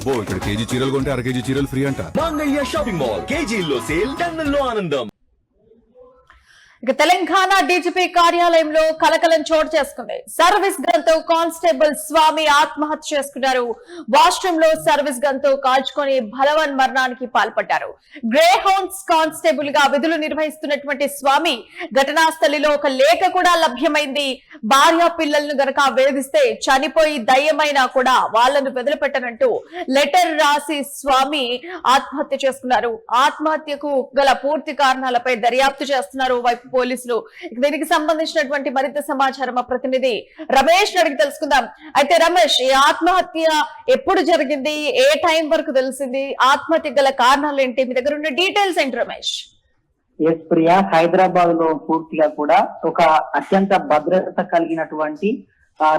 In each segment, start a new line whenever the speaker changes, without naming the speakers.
అబ్బో ఇక్కడ కేజీ చీరలు కొంటే 1/2 కేజీ చీరలు ఫ్రీ అంట.
మంగళ్య షాపింగ్ మాల్ కేజీల్లో సేల్ టన్నుల్లో ఆనందం.
ఇక తెలంగాణ డీజీపీ కార్యాలయంలో కలకలం చోటు చేసుకుంది. సర్వీస్ గన్ తో కానిస్టేబుల్ స్వామి ఆత్మహత్య చేసుకున్నారు. వాష్రూమ్ లో సర్వీస్ గన్ తో కాల్చుకొని బలవన్ మరణానికి పాల్పడ్డారు. గ్రే హౌండ్స్ కానిస్టేబుల్ గా విధులు నిర్వహిస్తున్నటువంటి స్వామి ఘటనా స్థలిలో ఒక లేఖ కూడా లభ్యమైంది. భార్య పిల్లలను గనక వేధిస్తే చనిపోయి దయ్యమైనా కూడా వాళ్లను వదిలిపెట్టనంటూ లెటర్ రాసి స్వామి ఆత్మహత్య చేసుకున్నారు. ఆత్మహత్యకు గల పూర్తి కారణాలపై దర్యాప్తు చేస్తున్నారు వైపు పోలీసులు. దీనికి సంబంధించినటువంటి మరింత సమాచారం మా ప్రతినిధి రమేష్ అడిగి తెలుసుకుందాం. అయితే రమేష్, ఈ ఆత్మహత్య ఎప్పుడు జరిగింది, ఏ టైం వరకు తెలిసింది, ఆత్మహత్య గల కారణాలు ఏంటి, మీ దగ్గర ఉన్న డీటెయిల్స్ ఏంటి రమేష్?
ఎస్ ప్రియా, హైదరాబాద్ లో పూర్తిగా కూడా ఒక అత్యంత భద్రత కలిగినటువంటి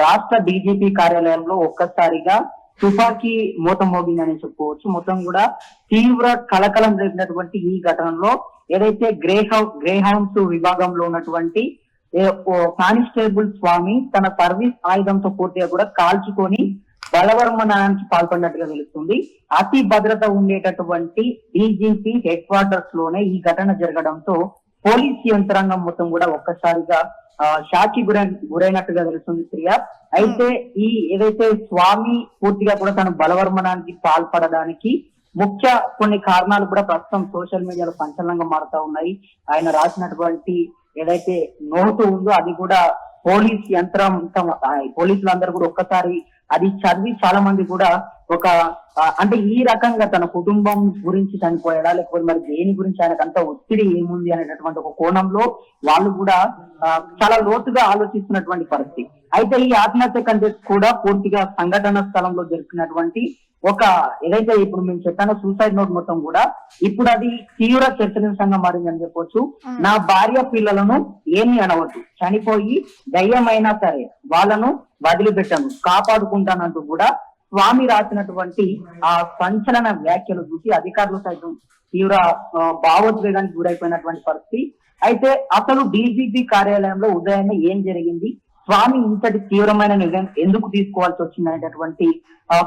రాష్ట్ర డీజీపీ కార్యాలయంలో ఒక్కసారిగా తుపాకీ మూత మోగిందని చెప్పుకోవచ్చు. మొత్తం కూడా తీవ్ర కలకలం రేపినటువంటి ఈ ఘటనలో ఏదైతే గ్రే హౌన్స్ విభాగంలో ఉన్నటువంటి కానిస్టేబుల్ స్వామి తన సర్వీస్ ఆయుధంతో పూర్తిగా కూడా కాల్చుకొని బలవర్మనానికి పాల్పడినట్టుగా తెలుస్తుంది. అతి భద్రత ఉండేటటువంటి డీజీపీ హెడ్ క్వార్టర్స్ లోనే ఈ ఘటన జరగడంతో పోలీస్ యంత్రాంగం మొత్తం కూడా ఒక్కసారిగా షాకి గురైనట్టుగా తెలుస్తుంది ప్రియా. అయితే ఈ ఏదైతే స్వామి పూర్తిగా కూడా తన బలవర్మనానికి పాల్పడడానికి ముఖ్య కొన్ని కారణాలు కూడా ప్రస్తుతం సోషల్ మీడియాలో సంచలనంగా మారుతా ఉన్నాయి. ఆయన రాసినటువంటి ఏదైతే నోటు ఉందో అది కూడా పోలీస్ యంత్రం పోలీసులందరూ కూడా ఒక్కసారి అది చదివి చాలా మంది కూడా ఒక అంటే ఈ రకంగా తన కుటుంబం గురించి చనిపోయాడా లేకపోతే మరి దేని గురించి ఆయనకు అంత ఒత్తిడి ఏముంది అనేటటువంటి ఒక కోణంలో వాళ్ళు కూడా చాలా లోతుగా ఆలోచిస్తున్నటువంటి పరిస్థితి. అయితే ఈ ఆత్మహత్య కంటే కూడా పూర్తిగా సంఘటన స్థలంలో జరిగినటువంటి ఒక ఏదైతే ఇప్పుడు మేము చెప్పానో సూసైడ్ నోట్ మొత్తం కూడా ఇప్పుడు అది తీవ్ర చర్చనీయాంశంగా మారిందని చెప్పొచ్చు. నా భార్య పిల్లలను ఏమి అనవద్దు, చనిపోయి దయ్యమైనా సరే వాళ్ళను వదిలిపెట్టను, కాపాడుకుంటానంటూ కూడా స్వామి రాసినటువంటి ఆ సంచలన వ్యాఖ్యలు చూసి అధికారులు సైతం తీవ్ర భావోద్వేగానికి గురైపోయినటువంటి పరిస్థితి. అయితే అసలు డీజీపీ కార్యాలయంలో ఉదయాన్నే ఏం జరిగింది, స్వామి ఇంతటి తీవ్రమైన నిర్ణయం ఎందుకు తీసుకోవాల్సి వచ్చింది అనేటటువంటి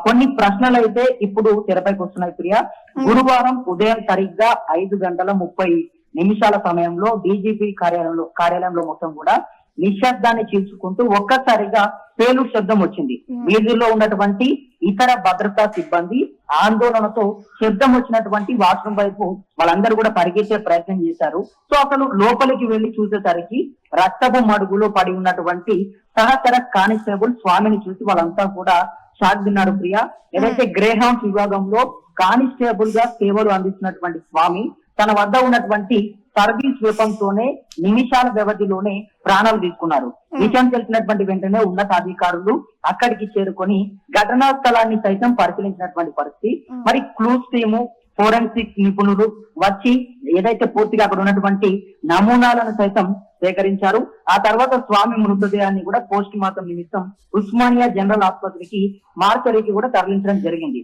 కొన్ని ప్రశ్నలు అయితే ఇప్పుడు తెరపైకి వస్తున్నాయి ప్రియా. గురువారం ఉదయం సరిగ్గా 5:30 సమయంలో డీజీపీ కార్యాలయంలో మొత్తం కూడా నిశ్శబ్దాన్ని చీల్చుకుంటూ ఒక్కసారిగా పేలు శబ్దం వచ్చింది. వీధిలో ఉన్నటువంటి ఇతర భద్రతా సిబ్బంది ఆందోళనతో శబ్దం వచ్చినటువంటి వాష్రూమ్ వైపు వాళ్ళందరూ కూడా పరిగెత్తే ప్రయత్నం చేశారు. సో అసలు లోపలికి వెళ్లి చూసేసరికి రక్తపు మడుగులో పడి ఉన్నటువంటి సహచర కానిస్టేబుల్ స్వామిని చూసి వాళ్ళంతా కూడా షాక్ తిన్నారు ప్రియా. ఏదైతే గ్రే హౌన్స్ విభాగంలో కానిస్టేబుల్ గా సేవలు అందిస్తున్నటువంటి స్వామి తన వద్ద ఉన్నటువంటి సర్వీస్ వెపన్స్ తోనే నిమిషాల వ్యవధిలోనే ప్రాణాలు తీసుకున్నారు. విషయం తెలిసినటువంటి వెంటనే ఉన్నతాధికారులు అక్కడికి చేరుకొని ఘటనా స్థలాన్ని సైతం పరిశీలించినటువంటి పరిస్థితి. మరి క్లూస్ టీము, ఫోరెన్సిక్ నిపుణులు వచ్చి ఏదైతే పూర్తిగా అక్కడ ఉన్నటువంటి నమూనాలను సైతం సేకరించారు. ఆ తర్వాత స్వామి మృతదేహాన్ని కూడా పోస్ట్ మార్టం నిమిత్తం ఉస్మానియా జనరల్ ఆసుపత్రికి మార్చరీకి కూడా తరలించడం జరిగింది.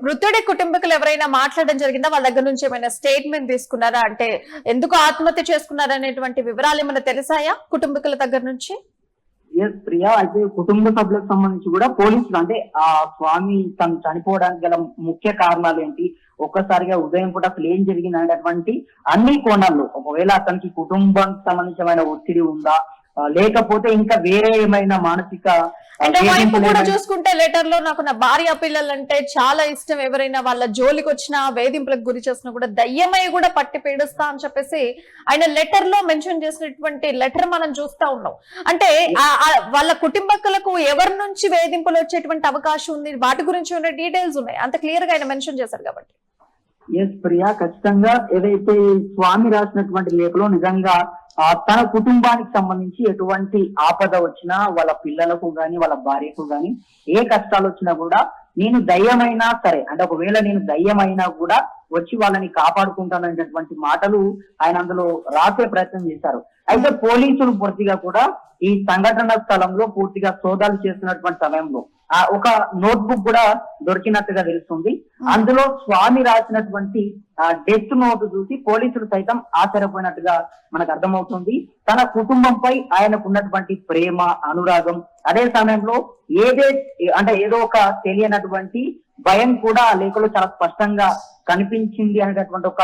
మృతుడి కుటుంబీకులు ఎవరైనా మాట్లాడడం జరిగిందా? వాళ్ళ దగ్గర నుంచి ఏమైనా స్టేట్మెంట్ తీసుకున్నారా? అంటే ఎందుకు ఆత్మహత్య చేసుకున్నారనేటువంటి వివరాలు ఏమైనా తెలిసాయా కుటుంబీకుల దగ్గర నుంచి?
ఎస్ ప్రియా, అయితే కుటుంబ సభ్యులకు సంబంధించి కూడా పోలీసులు అంటే ఆ స్వామి తను చనిపోవడానికి గల ముఖ్య కారణాలు ఏంటి, ఒక్కసారిగా ఉదయం పూట అసలు ఏం జరిగింది అనేటటువంటి అన్ని కోణాల్లో ఒకవేళ అతనికి కుటుంబానికి సంబంధించిన ఒత్తిడి ఉందా లేకపోతే ఇంకా వేరే ఏమైనా మానసిక
అంటే వైపు కూడా చూసుకుంటే లెటర్ లో నాకు నా భార్య పిల్లలు అంటే చాలా ఇష్టం, ఎవరైనా వాళ్ళ జోలికి వచ్చినా వేధింపులకు గురి చేసినా కూడా దయ్యమై కూడా పట్టి పీడిస్తా అని చెప్పేసి ఆయన లెటర్ లో మెన్షన్ చేసినటువంటి లెటర్ మనం చూస్తా ఉన్నాం. అంటే వాళ్ళ కుటుంబకులకు ఎవరి నుంచి వేధింపులు వచ్చేటువంటి అవకాశం ఉంది, వాటి గురించి ఉన్న డీటెయిల్స్ ఉన్నాయి, అంత క్లియర్ గా ఆయన మెన్షన్ చేశారు కాబట్టి.
ఎస్ ప్రియా, ఖచ్చితంగా ఏదైతే స్వామి రాసినటువంటి లేఖలో నిజంగా తన కుటుంబానికి సంబంధించి ఎటువంటి ఆపద వచ్చినా వాళ్ళ పిల్లలకు గాని వాళ్ళ భార్యకు గాని ఏ కష్టాలు వచ్చినా కూడా నేను దయ్యమైనా సరే అంటే ఒకవేళ నేను దయ్యమైనా కూడా వచ్చి వాళ్ళని కాపాడుకుంటాననేటటువంటి మాటలు ఆయన అందులో రాసే ప్రయత్నం చేశారు. అయితే పోలీసులు పూర్తిగా కూడా ఈ సంఘటన స్థలంలో పూర్తిగా సోదాలు చేస్తున్నటువంటి సమయంలో ఒక నోట్బుక్ కూడా దొరికినట్టుగా తెలుస్తుంది. అందులో స్వామి రాసినటువంటి డెత్ నోట్ చూసి పోలీసులు సైతం ఆశ్చర్యపోయినట్టుగా మనకు అర్థమవుతుంది. తన కుటుంబంపై ఆయనకు ఉన్నటువంటి ప్రేమ, అనురాగం, అదే సమయంలో ఏదో ఒక తెలియనటువంటి భయం కూడా ఆ లేఖలో చాలా స్పష్టంగా కనిపించింది అనేటటువంటి ఒక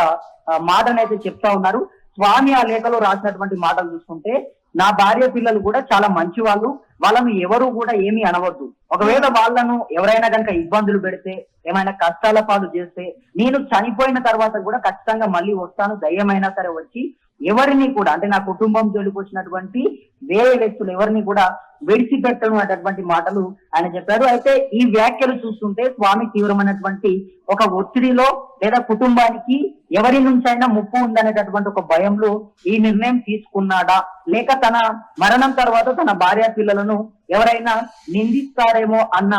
మాటనైతే చెప్తా ఉన్నారు. స్వామి ఆ లేఖలో రాసినటువంటి మాటలు చూసుకుంటే, నా భార్య పిల్లలు కూడా చాలా మంచి వాళ్ళు, వాళ్ళను ఎవరు కూడా ఏమీ అనవద్దు. ఒకవేళ వాళ్ళను ఎవరైనా కనుక ఇబ్బందులు పెడితే, ఏమైనా కష్టాల పాలు చేస్తే, నేను చనిపోయిన తర్వాత కూడా ఖచ్చితంగా మళ్ళీ వస్తాను, దయ్యమైనా సరే వచ్చి ఎవరిని కూడా, అంటే నా కుటుంబం జోలికి వచ్చినటువంటి వేరే వ్యక్తులు ఎవరిని కూడా విడిచిపెట్టను అనేటటువంటి మాటలు ఆయన చెప్పారు. అయితే ఈ వ్యాఖ్యలు చూస్తుంటే స్వామి తీవ్రమైనటువంటి ఒక ఒత్తిడిలో, లేదా కుటుంబానికి ఎవరి నుంచైనా ముప్పు ఉందనేటటువంటి ఒక భయంలో ఈ నిర్ణయం తీసుకున్నాడా, లేక తన మరణం తర్వాత తన భార్య పిల్లలను ఎవరైనా నిందిస్తారేమో అన్న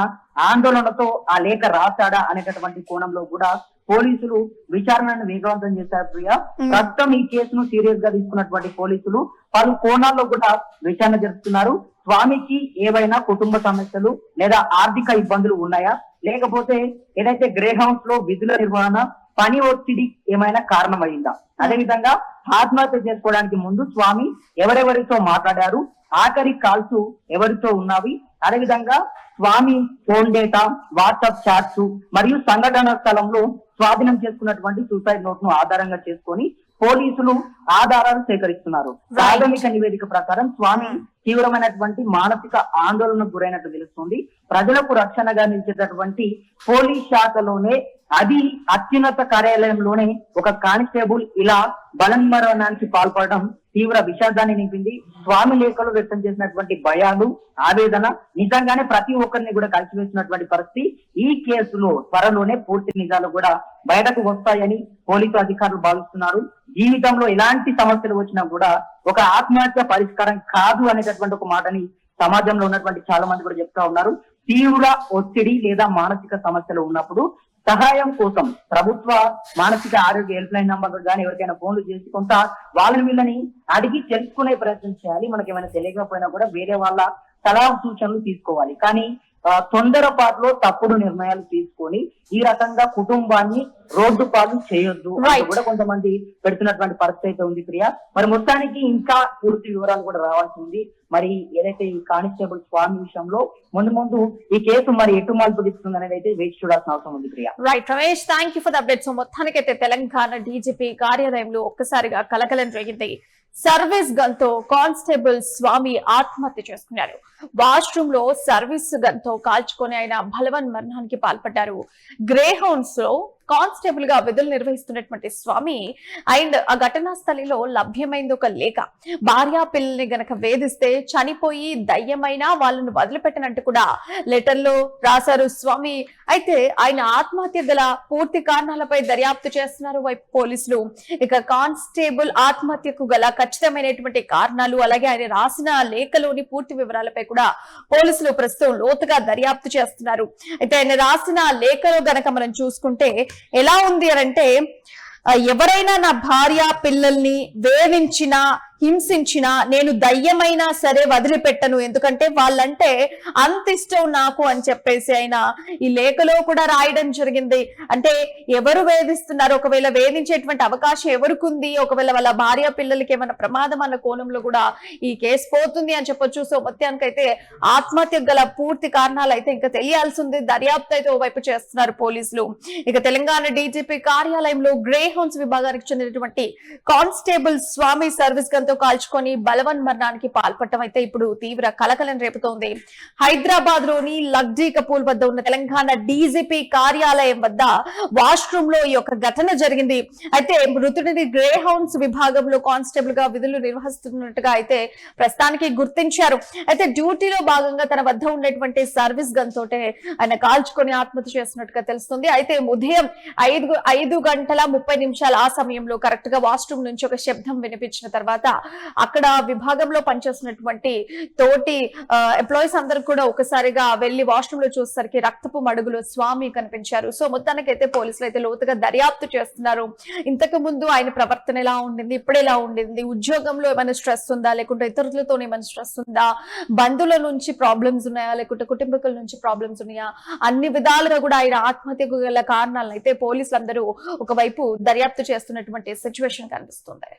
ఆందోళనతో ఆ లేఖ రాశాడా అనేటటువంటి కోణంలో కూడా పోలీసులు విచారణను వేగవంతం చేశారు. ప్రియా, ప్రస్తుతం ఈ కేసును సీరియస్ గా తీసుకున్నటువంటి పోలీసులు పలు కోణాల్లో కూడా విచారణ జరుపుతున్నారు. స్వామికి ఏవైనా కుటుంబ సమస్యలు లేదా ఆర్థిక ఇబ్బందులు ఉన్నాయా, లేకపోతే ఏదైతే గ్రే హౌస్ లో విధుల నిర్వహణ, పని ఒత్తిడి ఏమైనా కారణమైందా, అదేవిధంగా ఆత్మహత్య చేసుకోవడానికి ముందు స్వామి ఎవరెవరితో మాట్లాడారు, ఆఖరి కాల్స్ ఎవరితో ఉన్నవి, అదేవిధంగా స్వామి ఫోన్ డేటా, వాట్సాప్ చాట్స్ మరియు సంఘటన స్థలంలో స్వాధీనం చేసుకున్నటువంటి సూసైడ్ నోట్ ను ఆధారంగా చేసుకొని పోలీసులు ఆధారాలు సేకరిస్తున్నారు. ప్రాథమిక నివేదిక ప్రకారం స్వామి తీవ్రమైనటువంటి మానసిక ఆందోళనకు గురైనట్టు తెలుస్తుంది. ప్రజలకు రక్షణగా నిలిచేటటువంటి పోలీస్ శాఖలోనే, అది అత్యున్నత కార్యాలయంలోనే ఒక కానిస్టేబుల్ ఇలా బలన్మరణానికి పాల్పడడం తీవ్ర విషాదాన్ని నింపింది. స్వామి లేఖలు వ్యక్తం చేసినటువంటి భయాలు, ఆవేదన నిజంగానే ప్రతి ఒక్కరిని కూడా కలిసివేసినటువంటి పరిస్థితి. ఈ కేసులో త్వరలోనే పూర్తి నిజాలు కూడా బయటకు వస్తాయని పోలీసు అధికారులు భావిస్తున్నారు. జీవితంలో ఎలాంటి సమస్యలు వచ్చినా కూడా ఒక ఆత్మహత్య పరిష్కారం కాదు అనేటటువంటి ఒక మాటని సమాజంలో ఉన్నటువంటి చాలా మంది కూడా చెప్తా ఉన్నారు. తీవ్ర ఒత్తిడి లేదా మానసిక సమస్యలు ఉన్నప్పుడు సహాయం కోసం ప్రభుత్వ మానసిక ఆరోగ్య హెల్ప్ లైన్ నంబర్ కానీ ఎవరికైనా ఫోన్లు చేసి కొంత వాళ్ళని వీళ్ళని అడిగి తెలుసుకునే ప్రయత్నం చేయాలి. మనకి ఏమైనా తెలియకపోయినా కూడా వేరే వాళ్ళ సలహా సూచనలు తీసుకోవాలి. కానీ తొందరపాటులో తప్పుడు నిర్ణయాలు తీసుకొని ఈ రకంగా కుటుంబాన్ని రోడ్డు పాలు చేయొద్దు అని కూడా కొంతమంది పెడుతున్నటువంటి పరిస్థితి అయితే ఉంది. ప్రియా, మరి మొత్తానికి ఇంకా పూర్తి వివరాలు కూడా రావాల్సింది. మరి ఏదైతే ఈ కానిస్టేబుల్ స్వామి విషయంలో ముందు ఈ కేసు మరి ఎటు మలుపు తిప్పుతుంది అనేది అయితే వేచి చూడాల్సిన అవసరం ఉంది. Priya,
right Ramesh, thank you for the update. So మొత్తానికైతే తెలంగాణ డీజీపీ కార్యాలయంలో ఒక్కసారిగా కలకలం రేగింది. సర్వీస్ గన్ తో కానిస్టేబుల్ స్వామి ఆత్మహత్య చేసుకున్నారు. వాష్రూమ్ లో సర్వీస్ గన్ తో కాల్చుకొని ఆయన బలవన్ మరణానికి పాల్పడ్డారు. గ్రే హౌన్స్ లో కానిస్టేబుల్ గా విధులు నిర్వహిస్తున్నటువంటి స్వామి అండ్ ఆ ఘటనా స్థలిలో లభ్యమైంది ఒక లేఖ. భార్యా పిల్లల్ని గనక వేధిస్తే చనిపోయి దయ్యమైనా వాళ్ళను వదిలిపెట్టనంటూ కూడా లెటర్ లో రాశారు స్వామి. అయితే ఆయన ఆత్మహత్య గల పూర్తి కారణాలపై దర్యాప్తు చేస్తున్నారు వైపు పోలీసులు. ఇక కానిస్టేబుల్ ఆత్మహత్యకు గల ఖచ్చితమైనటువంటి కారణాలు, అలాగే ఆయన రాసిన లేఖలోని పూర్తి వివరాలపై కూడా పోలీసులు ప్రస్తుతం లోతుగా దర్యాప్తు చేస్తున్నారు. అయితే ఆయన రాసిన లేఖలో గనక మనం చూసుకుంటే ఎలా ఉంది అంటే, ఎవరైనా నా భార్య పిల్లల్ని వేధించినా హింసించినా నేను దయ్యమైనా సరే వదిలిపెట్టను, ఎందుకంటే వాళ్ళంటే అంత ఇష్టం నాకు అని చెప్పేసి ఆయన ఈ లేఖలో కూడా రాయడం జరిగింది. అంటే ఎవరు వేధిస్తున్నారు, ఒకవేళ వేధించేటువంటి అవకాశం ఎవరికి, ఒకవేళ వాళ్ళ భార్య పిల్లలకి ఏమైనా ప్రమాదం అన్న కోణంలో కూడా ఈ కేసు పోతుంది అని చెప్పొచ్చు. సో మొత్తానికైతే ఆత్మహత్య గల పూర్తి కారణాలు అయితే ఇంకా తెలియాల్సి ఉంది. దర్యాప్తు అయితే ఓవైపు చేస్తున్నారు పోలీసులు. ఇక తెలంగాణ డీజీపీ కార్యాలయంలో గ్రే హౌన్స్ విభాగానికి చెందినటువంటి కానిస్టేబుల్ స్వామి సర్వీస్ తో కాల్చుకొని బలవన్ మరణానికి పాల్పడటం అయితే ఇప్పుడు తీవ్ర కలకలం రేపుతోంది. హైదరాబాద్ లోని లగ్జీ కపూల్ వద్ద ఉన్న తెలంగాణ డీజీపీ కార్యాలయం వద్ద వాష్రూమ్ లో ఈ యొక్క ఘటన జరిగింది. అయితే మృతుడిని గ్రే హౌన్స్ విభాగంలో కానిస్టేబుల్ గా విధులు నిర్వహిస్తున్నట్టుగా అయితే ప్రస్తుతానికి గుర్తించారు. అయితే డ్యూటీలో భాగంగా తన వద్ద ఉండేటువంటి సర్వీస్ గన్ తోటే ఆయన కాల్చుకొని ఆత్మహత్య చేస్తున్నట్టుగా తెలుస్తుంది. అయితే ఉదయం 5:30 ఆ సమయంలో కరెక్ట్ గా వాష్రూమ్ నుంచి ఒక శబ్దం వినిపించిన తర్వాత అక్కడ విభాగంలో పనిచేస్తున్నటువంటి తోటి ఎంప్లాయీస్ అందరూ కూడా ఒకసారిగా వెళ్లి వాష్రూమ్ లో చూసేసరికి రక్తపు మడుగులో స్వామి కనిపించారు. సో మొత్తానికైతే పోలీసులు అయితే లోతుగా దర్యాప్తు చేస్తున్నారు. ఇంతకు ముందు ఆయన ప్రవర్తన ఎలా ఉండింది, ఇప్పుడు ఎలా ఉండింది, ఉద్యోగంలో ఏమైనా స్ట్రెస్ ఉందా, లేకుంటే ఇతరులతో ఏమైనా స్ట్రెస్ ఉందా, బంధువుల నుంచి ప్రాబ్లమ్స్ ఉన్నాయా, లేకుంటే కుటుంబీకుల నుంచి ప్రాబ్లమ్స్ ఉన్నాయా, అన్ని విధాలుగా కూడా ఆయన ఆత్మహత్యకు గల కారణాలను అయితే పోలీసులందరూ ఒకవైపు దర్యాప్తు చేస్తున్నటువంటి సిచ్యువేషన్ కనిపిస్తుంది.